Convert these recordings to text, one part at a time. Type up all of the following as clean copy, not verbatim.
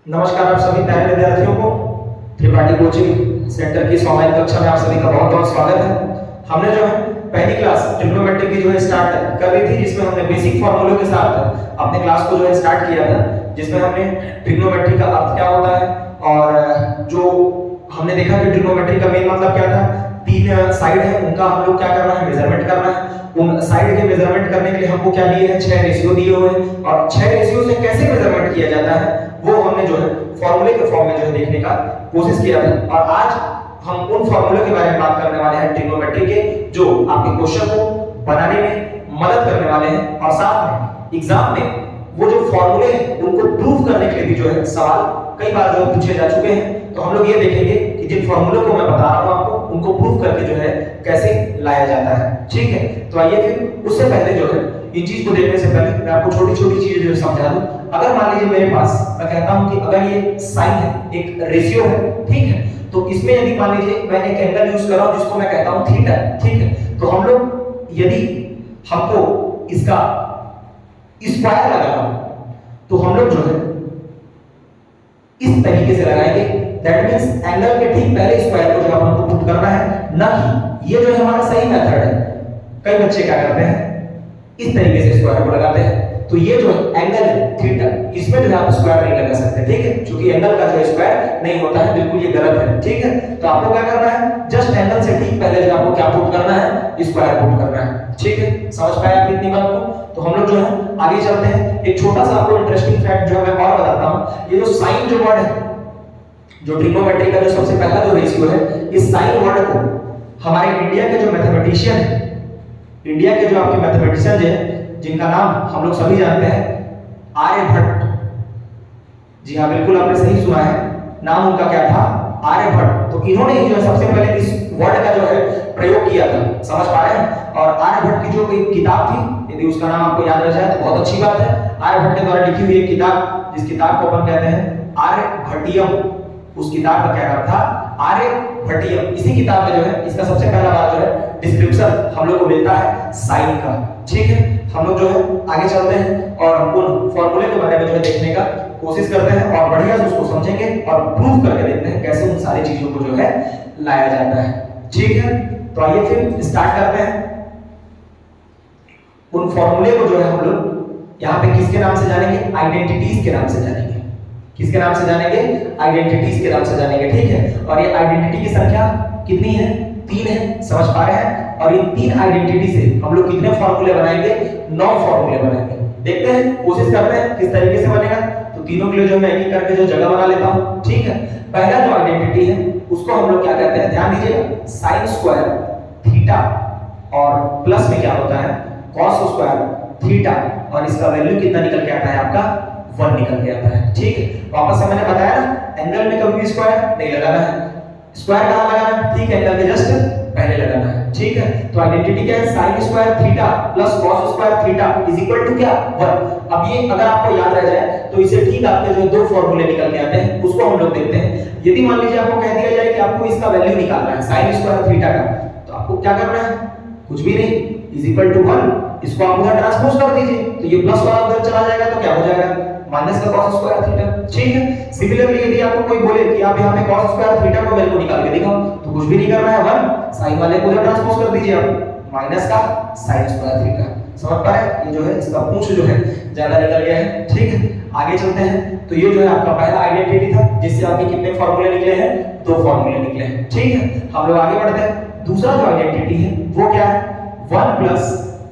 नमस्कार आप सभी प्यारे विद्यार्थियों को त्रिपाठी कोचिंग सेंटर की ऑनलाइन कक्षा में आप सभी का बहुत बहुत स्वागत है। हमने जो है पहली क्लास ट्रिग्नोमेट्री की जो है स्टार्ट कर दी थी, जिसमें हमने बेसिक फॉर्मूलों के साथ अपने क्लास को जो है स्टार्ट किया था, जिसमें हमने ट्रिग्नोमेट्री का अर्थ क्या होता है और जो हमने देखा कि ट्रिग्नोमेट्री का मेन मतलब क्या था। तीन साइड है, उनका हम लोग क्या करना है, मेजरमेंट करना है। उन साइड के मेजरमेंट करने के लिए हमको क्या दिए हैं, 6 रेशियो दिए हुए हैं और 6 रेशियो से कैसे मेजरमेंट किया जाता है वो हमने जो है फॉर्मूले के फॉर्म में जो है देखने का कोशिश किया था। और आज हम उन फॉर्मूले के बारे में बात करने वाले हैं ट्रिग्नोमेट्री के, जो आपके क्वेश्चन को बनाने में मदद करने वाले हैं और साथ में एग्जाम में वो जो फॉर्मूले हैं उनको प्रूव करने के लिए भी जो है सवाल कई बार जो पूछे जा चुके हैं। तो हम लोग ये देखेंगे कि जिन फॉर्मूलों को मैं बता रहा हूं आपको, उनको प्रूव करके जो है कैसे लाया जाता है। ठीक है, तो आइए फिर उससे पहले जो है इन चीज को देखने से पहले मैं आपको छोटी छोटी चीजें जो समझा दूं। अगर मान लीजिए मेरे पास, मैं कहता हूं कि अगर ये साइन है, एक रेशियो है, ठीक है, तो इसमें यदि मान लीजिए मैं एक एंगल यूज कर रहा हूं जिसको मैं कहता हूं थीटा, ठीक है, तो हम लोग यदि हमको इसका स्क्वायर लगाना तो हम लोग जो है इस तरीके से लगाएंगे। दैट मींस एंगल के ठीक पहले स्क्वायर को जो हमको पुट करना है, ना कि ये जो है हमारा सही मेथड है। कई बच्चे क्या करते हैं, इस तरीके से स्क्वायर को लगाते हैं। तो ये जो एंगल है थीटा, इसमें जो है आप स्क्वायर नहीं लगा सकते, ठीक है, क्योंकि एंगल का जो स्क्वायर नहीं होता है, बिल्कुल ये गलत है। ठीक है, तो आपको क्या करना है, जस्ट एंगल से ठीक पहले जो आपको क्या पुट करना है, स्क्वायर पुट करना है। ठीक है, समझ पाए आप इतनी बात को? तो हम लोग जो है आगे चलते हैं। एक छोटा सा आपको इंटरेस्टिंग फैक्ट जो है मैं और बताता हूं। ये जो साइन जो वर्ड है, जो ट्रिग्नोमेट्री का जो सबसे पहला जो रेशियो है, इस साइन वर्ड को हमारे इंडिया के जो मैथमेटिशियन है, इंडिया के जो आपके मैथमेटिशियन है, जिनका नाम हम लोग सभी जानते हैं, आर्यभट्ट। जी हाँ, बिल्कुल आपने सही सुना है, नाम उनका क्या था, आर्यभट्ट। तो इन्होंने ही जो है सबसे पहले इस वर्ड का जो है प्रयोग किया था। समझ पा रहे हैं? और आर्यभट्ट की जो एक किताब थी, यदि उसका नाम आपको याद रह जाए तो बहुत अच्छी बात है। आर्यभट्ट के द्वारा लिखी हुई एक किताब, जिस किताब को अपन कहते हैं आर्यभट्टियम, उस किताब का क्या नाम था, आर्यभट्टियम। इसी किताब में जो है इसका सबसे पहला बार जो है डिस्क्रिप्शन हम लोग को मिलता है साइन का। ठीक है, हम लोग जो है आगे चलते हैं और उन फॉर्मूले के बारे में जो है देखने का कोशिश करते हैं और बढ़िया से उसको समझेंगे और प्रूव करके देखते हैं कैसे उन सारी चीजों को जो है लाया जाता है। ठीक है, तो आइए फिर स्टार्ट करते हैं। उन फॉर्मूले को जो है हम लोग यहाँ पे किसके नाम से जानेंगे, आइडेंटिटीज के नाम से जानेंगे। किसके नाम से जानेंगे, आइडेंटिटीज के नाम से जानेंगे। ठीक है, और ये आइडेंटिटी की संख्या कितनी है, 3 है। समझ पा रहे हैं? और इन 3 आइडेंटिटी से हम लोग कितने फॉर्मूले बनाएंगे, 9 फॉर्मूले बनाएंगे। देखते हैं, कोशिश करते हैं किस तरीके से बनेगा। तो तीनों के लिए जो मैं एक एक करके जो जगह बना लेता हूं। ठीक है, पहला जो आइडेंटिटी है उसको हम लोग क्या कहते हैं, ध्यान दीजिएगा, साइन स्क्वायर थीटा और प्लस में क्या होता है, कॉस स्क्वायर थीटा, और इसका वैल्यू कितना निकल के आता है, आपका 1 निकल के आता है। ठीक है, वापस से मैंने बताया ना, एंगल में कभी भी स्क्वायर नहीं लगाना है। स्क्वायर कहां लगाना है, ठीक एंगल के जस्ट पहले लगाना है। ठीक है, तो आइडेंटिटी क्या है, sine square theta plus cos square theta is equal to क्या, 1। अब ये अगर आपको याद रह जाए तो इसे ठीक आपके जो 2 फॉर्मूले निकल के आते हैं, उसको हम लोग देखते हैं। यदि मान लीजिए आपको कह दिया जाए कि आपको इसका वैल्यू निकालना है साइन स्क्वायर थीटा का, तो आपको क्या करना है, कुछ भी नहीं, इज इक्वल टू 1। इसको आप उधर ट्रांसपोज कर दीजिए, तो ये प्लस वाला उधर चला जाएगा, तो क्या हो जाएगा, माइनस का cos स्क्वायर थीटा। ठीक है, सिमिलरली यदि आपको कोई बोले कि आप यहाँ पे cos स्क्वायर थीटा को मेरे को निकाल के दिखाओ, तो कुछ भी नहीं करना है, 1 साइन वाले को उधर ट्रांसपोज कर दीजिए आप, माइनस का sin स्क्वायर थीटा। समझ पा रहे हैं? ये जो है इसका पूंछ जो है ज्यादा निकल गया है। ठीक है, आगे चलते हैं। तो ये जो है आपका पहला आइडेंटिटी था, जिससे आपके कितने फॉर्मूले निकले हैं, 2 फॉर्मूले निकले हैं। ठीक है, हम लोग आगे बढ़ते हैं। दूसरा जो आइडेंटिटी है वो क्या है, 1 प्लस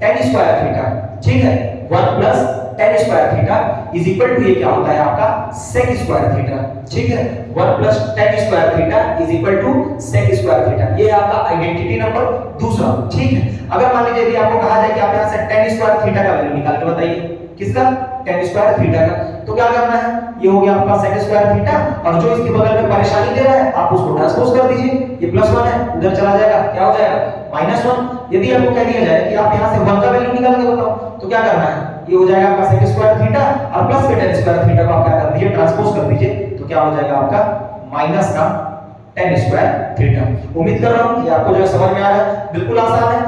tan स्क्वायर थीटा। ठीक है, 1 plus tan square theta is equal to ये क्या होता है, आपका sec स्क्वायर थीटा। ठीक है, 1 plus tan square theta is equal to sec square theta. ये है आपका आइडेंटिटी नंबर दूसरा। ठीक है, अगर मान लीजिए यदि आपको कहा जाए कि आप यहां से tan स्क्वायर थीटा का वैल्यू निकाल के बताइए, किसका, tan स्क्वायर थीटा का, तो क्या करना है, ये हो गया आपका sec स्क्वायर थीटा, और जो इसके बगल में परेशानी दे रहा है आप उसको ट्रांसपोज कर दीजिए, ये +1 है, उधर चला जाएगा, क्या हो जाएगा, -1। यदि आपको कह दिया जाए कि आप यहां से 1 का वैल्यू निकाल के बताओ, तो क्या करना है, ये हो जाएगा आपका sec स्क्वायर थीटा और प्लस के tan स्क्वायर थीटा को आप क्या कर दीजिए, ट्रांसपोज कर दीजिए, तो क्या हो जाएगा आपका माइनस का tan स्क्वायर थीटा। उम्मीद कर रहा हूं कि आपको जो समझ में आ रहा है, बिल्कुल आसान है।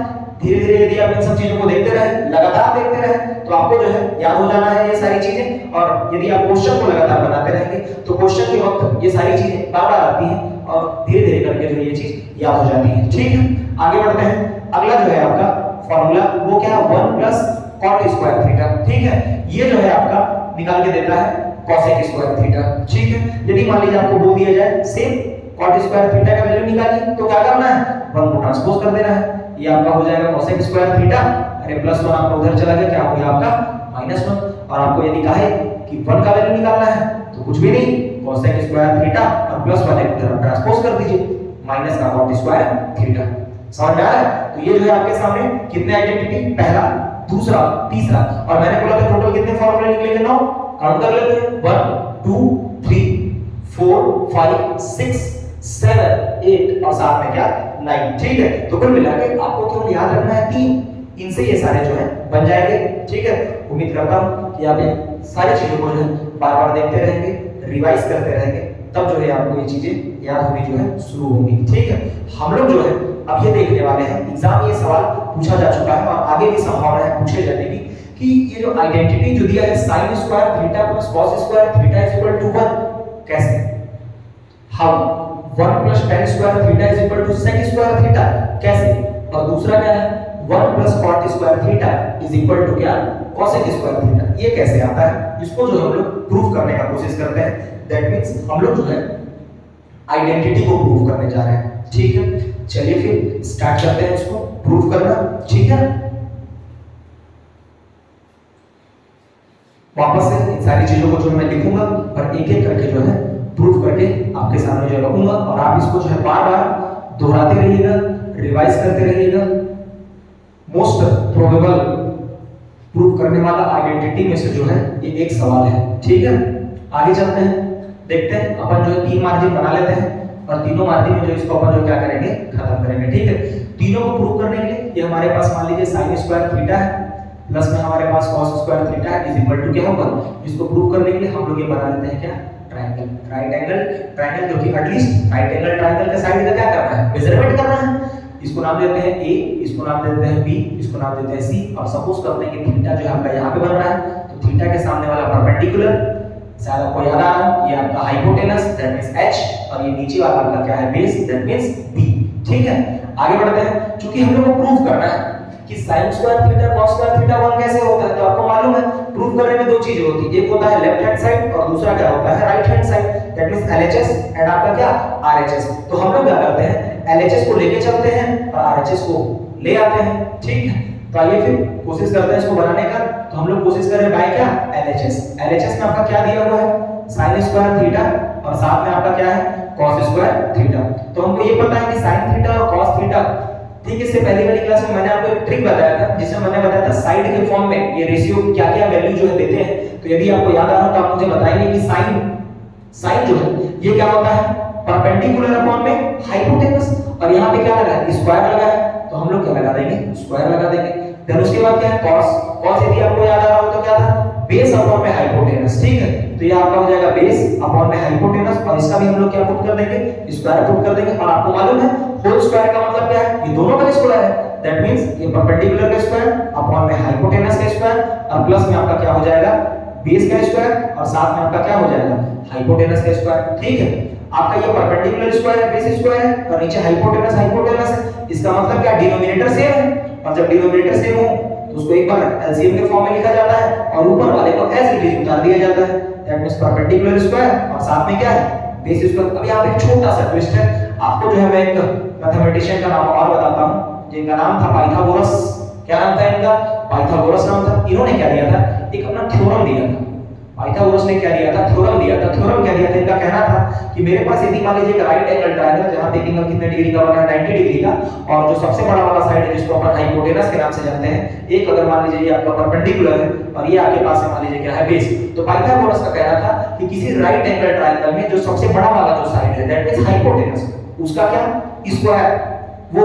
धीरे धीरे यदि आप इन सब चीजों को देखते रहे, लगातार देखते रहे, तो आपको जो है याद हो जाना है ये सारी चीजें। और यदि आप क्वेश्चन को लगातार बनाते रहेंगे तो क्वेश्चन के वक्त ये सारी चीजें बार बार आती हैं और धीरे धीरे करके जो ये चीज याद हो जाती है। ठीक है, आगे बढ़ते हैं। अगला जो है आपका फॉर्मूला वो क्या है, 1 प्लस कॉट स्क्वायर थीटा। ठीक है, ये जो है आपका निकाल के देता है कॉसेक स्क्वायर थीटा। ठीक है, यदि मान लीजिए आपको बोल दिया जाए सेम कॉट स्क्वायर थीटा का वैल्यू निकालिए तो क्या करना है, 1 को ट्रांसपोज कर देना है। ये आपका हो जाएगा cosec स्क्वायर थीटा, अरे प्लस 1 आपका उधर चला गया, क्या हो गया आपका -1। और आपको यदि कहे कि 1 का वैल्यू निकालना है तो कुछ भी नहीं, cosec स्क्वायर थीटा और प्लस 1 एक उधर ट्रांसपोज कर दीजिए, माइनस का cot स्क्वायर थीटा। समझ में आ रहा है? तो ये जो है आपके सामने कितने आइडेंटिटी, पहला, दूसरा, तीसरा, और मैंने बोला था टोटल कितने फॉर्मूले निकलेंगे, 9। काउंट कर लेते हैं, 1 2 3 4 5 6 7 8 और साथ में क्या 9। ठीक है, तो कुल मिला के आपको केवल याद रखना है 3, इनसे ये सारे जो है बन जाएंगे। ठीक है, उम्मीद करता हूं कि आप ये सारी चीजों को जो है बार-बार देखते रहेंगे, रिवाइज करते रहेंगे, तब जो है आपको ये चीजें याद होनी जो है शुरू होंगी। ठीक है, हम लोग जो है अब ये देखने वाले हैं, एग्जाम ये सवाल पूछा जा चुका है और आगे भी संभावना है पूछे जाने की, कि ये जो आइडेंटिटी जो दिया है sin square theta plus cos square theta is equal to 1, कैसे, how 1 plus tan square theta is equal to sec square theta, कैसे, और दूसरा क्या है 1 plus cot square theta is equal to क्या, cosec स्क्वायर थीटा, ये कैसे आता है, इसको जो हम लोग प्रूव करने का कोशिश करते हैं। दैट मींस हम लोग जो है आइडेंटिटी को प्रूव करने जा रहे हैं। ठीक है, चलिए फिर स्टार्ट करते हैं इसको प्रूव करना। ठीक है, वापस से इन सारी चीजों को जो मैं लिखूंगा और एक एक करके जो है प्रूफ करके आपके सामने जो रखूंगा, और आप इसको जो है बार-बार दोहराते रहिएगा, रिवाइज करते रहिएगा। मोस्ट प्रोबेबल प्रूफ करने वाला आइडेंटिटी में से जो है ये एक सवाल है। ठीक है, आगे चलते हैं, देखते हैं। अपन जो है 3 मार्जिन बना लेते हैं और तीनों मार्जिन में जो इसको अपन जो क्या करेंगे, खत्म करेंगे। ठीक है, तीनों को प्रूव करने के लिए ये हमारे पास मान लीजिए sin स्क्वायर थीटा है, प्लस में हमारे पास cos स्क्वायर थीटा है, इज इक्वल टू क्या होगा, इसको प्रूव करने के लिए हम लोग ये बना लेते हैं क्या, ट्रायंगल। राइट एंगल ट्रायंगल, क्योंकि एटलीस्ट राइट एंगल ट्रायंगल के साइड का क्या करना है, मेजरमेंट करना है। इसको नाम देते हैं A, इसको नाम देते हैं B, इसको नाम देते हैं C, और सपोज करते हैं कि थीटा जो है आपका यहाँ पे बन रहा है, तो थीटा के सामने वाला परपेंडिकुलर, शायद आपको याद आ रहा है, ये आपका हाइपोटेनस दैट मींस H, और ये नीचे वाला आपका क्या है, बेस दैट मींस B। ठीक है, आगे बढ़ते हैं। चूंकि हम लोग को प्रूव करना है कि sin square theta cos square theta 1 कैसे होता है, तो आपको मालूम है प्रूव करने में 2 चीजें होती है, एक होता है लेफ्ट हैंड साइड और दूसरा क्या होता है, right hand side, that means LHS and आपका क्या, RHS। तो हम लोग क्या करते हैं, LHS को लेके चलते हैं और RHS को ले आते हैं। ठीक है, तो आइए फिर कोशिश करते हैं इसको बनाने का। तो हम लोग कोशिश कर रहे हैं बाय क्या, LHS। LHS में आपका क्या दिया हुआ है, sin स्क्वायर थीटा और साथ में आपका क्या है, cos स्क्वायर थीटा। तो हमको ये पता है कि sin थीटा और cos थीटा, ठीक, इससे पहले वाली क्लास में मैंने आपको एक ट्रिक बताया था, जिसमें मैंने बताया था साइड के फॉर्म में ये रेशियो क्या-क्या वैल्यू जो है देते हैं। तो यदि आपको याद आ रहा हो तो आप मुझे बताएंगे कि साइन जो है ये क्या होता है, परपेंडिकुलर अपॉन में हाइपोटेनस, और यहाँ पे क्या लगा है, स्क्वायर लगा है, तो हम लोग क्या लगा देंगे, स्क्वायर लगा देंगे। देन उसके बाद क्या है, cos यदि आपको याद आ रहा हो तो क्या था, बेस अपॉन में हाइपोटेनस। ठीक है, तो ये आपका हो जाएगा बेस अपॉन में हाइपोटेनस, और इसका भी हम लोग क्या पुट कर देंगे, स्क्वायर पुट कर देंगे। और आपको मालूम है होल स्क्वायर का मतलब क्या है, ये दोनों का स्क्वायर है, दैट मींस ये परपेंडिकुलर का स्क्वायर अपॉन में हाइपोटेनस का स्क्वायर, और प्लस में आपका क्या हो जाएगा, बेस का स्क्वायर, और साथ में आपका क्या हो जाएगा, हाइपोटेनस का स्क्वायर। ठीक है, आपका ये परपेंडिकुलर स्क्वायर है, बेस स्क्वायर है, और नीचे हाइपोटेनस है, इसका मतलब क्या, डिनोमिनेटर सेम है, और जब डिनोमिनेटर सेम हो तो उसको एक बार एलसीएम के फॉर्म में लिखा जाता है और ऊपर वाले को एज इट इज उतार दिया जाता है, दैट मींस परपेंडिकुलर स्क्वायर और साथ में क्या है, बेस स्क्वायर। अब यहाँ पे एक छोटा सा ट्विस्ट है, आपको जो है मैं एक मैथमेटिशियन का नाम और बताता हूँ, जिनका नाम था पाइथागोरस। क्या नाम था इनका, पाइथागोरस नाम था। इन्होंने क्या दिया था, एक अपना थ्योरम दिया था। पाइथागोरस ने क्या दिया था, थ्योरम दिया था। थ्योरम क्या दिया था, इनका कहना था कि मेरे पास यदि मान लीजिए एक राइट एंगल ट्रायंगल जहां पे एंगल कितने डिग्री का बना है, 90 डिग्री का, और जो सबसे बड़ा वाला साइड है जिसको अपन हाइपोटेनस के नाम से जानते हैं, एक अगर मान लीजिए ये आपका परपेंडिकुलर है और ये आपके पास है मान लीजिए क्या है, बेस। तो पाइथागोरस का कहना था कि किसी राइट एंगल ट्रायंगल में जो सबसे बड़ा वाला जो साइड है दैट मींस हाइपोटेनस, उसका क्या, स्क्वायर, वो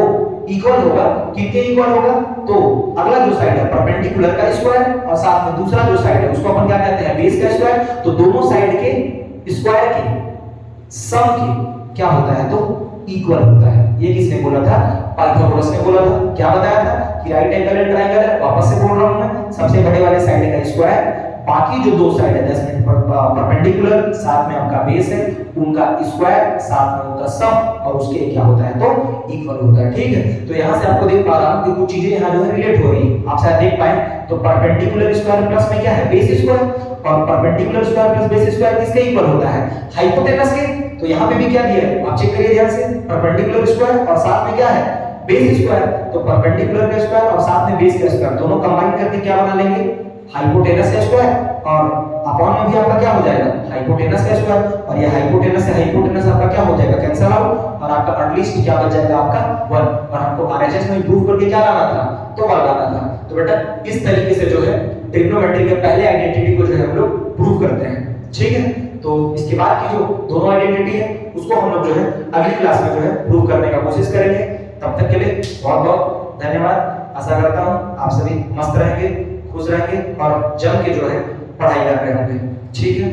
इक्वल होगा, कितने इक्वल होगा, तो अगला जो साइड है परपेंडिकुलर का स्क्वायर और साथ में दूसरा जो साइड है उसको अपन क्या कहते हैं, बेस का स्क्वायर। तो दोनों साइड के स्क्वायर के सम के क्या होता है, तो इक्वल होता है। ये किसने बोला था, पाइथागोरस ने बोला था। क्या बताया था कि राइट एंगल ट्रायंगल है, वापस से बोल रहा हूं मैं, सबसे बड़े वाले साइड का स्क्वायर बाकी जो दो साइड है 10 मिनट पर परपेंडिकुलर, साथ में आपका बेस है, उनका स्क्वायर, साथ में उनका सम, और उसके क्या होता है तो इक्वल होता है। ठीक है, तो यहां से आपको देख पा रहा हूं कि कुछ चीजें यहां जो है रिलेट हो रही है, आप शायद देख पाए। तो परपेंडिकुलर स्क्वायर प्लस में क्या है, बेस स्क्वायर, और perpendicular square plus base square किसके इक्वल होता है, हाइपोटेनस के। तो यहां पे भी क्या दिया है, आप चेक करिए ध्यान से, परपेंडिकुलर स्क्वायर और साथ में क्या है, बेस स्क्वायर। तो परपेंडिकुलर का स्क्वायर और साथ में बेस का स्क्वायर दोनों कंबाइन करके क्या बना लेंगे, हाइपोटेनस का स्क्वायर, और अपॉन में भी आपका क्या हो जाएगा, हाइपोटेनस का स्क्वायर, और ये हाइपोटेनस से हाइपोटेनस आपका क्या हो जाएगा, कैंसिल आउट, और आपका एटलीस्ट क्या बच जाएगा आपका 1। और हमको आरएचएस में प्रूव करके क्या लाना था, तो 1 लाना था। तो बेटा इस तरीके से जो है ट्रिग्नोमेट्री के पहले आइडेंटिटी को जो है हम लोग प्रूव करते हैं। ठीक है, तो इसके बाद की जो दोनों आइडेंटिटी है उसको हम लोग जो है अगली क्लास में जो है प्रूव करने का कोशिश करेंगे। तब तक के लिए बहुत बहुत धन्यवाद। आशा करता हूं आप सभी मस्त रहेंगे, खुश रहेंगे और जम के जो है पढ़ाई कर रहे होंगे। ठीक है।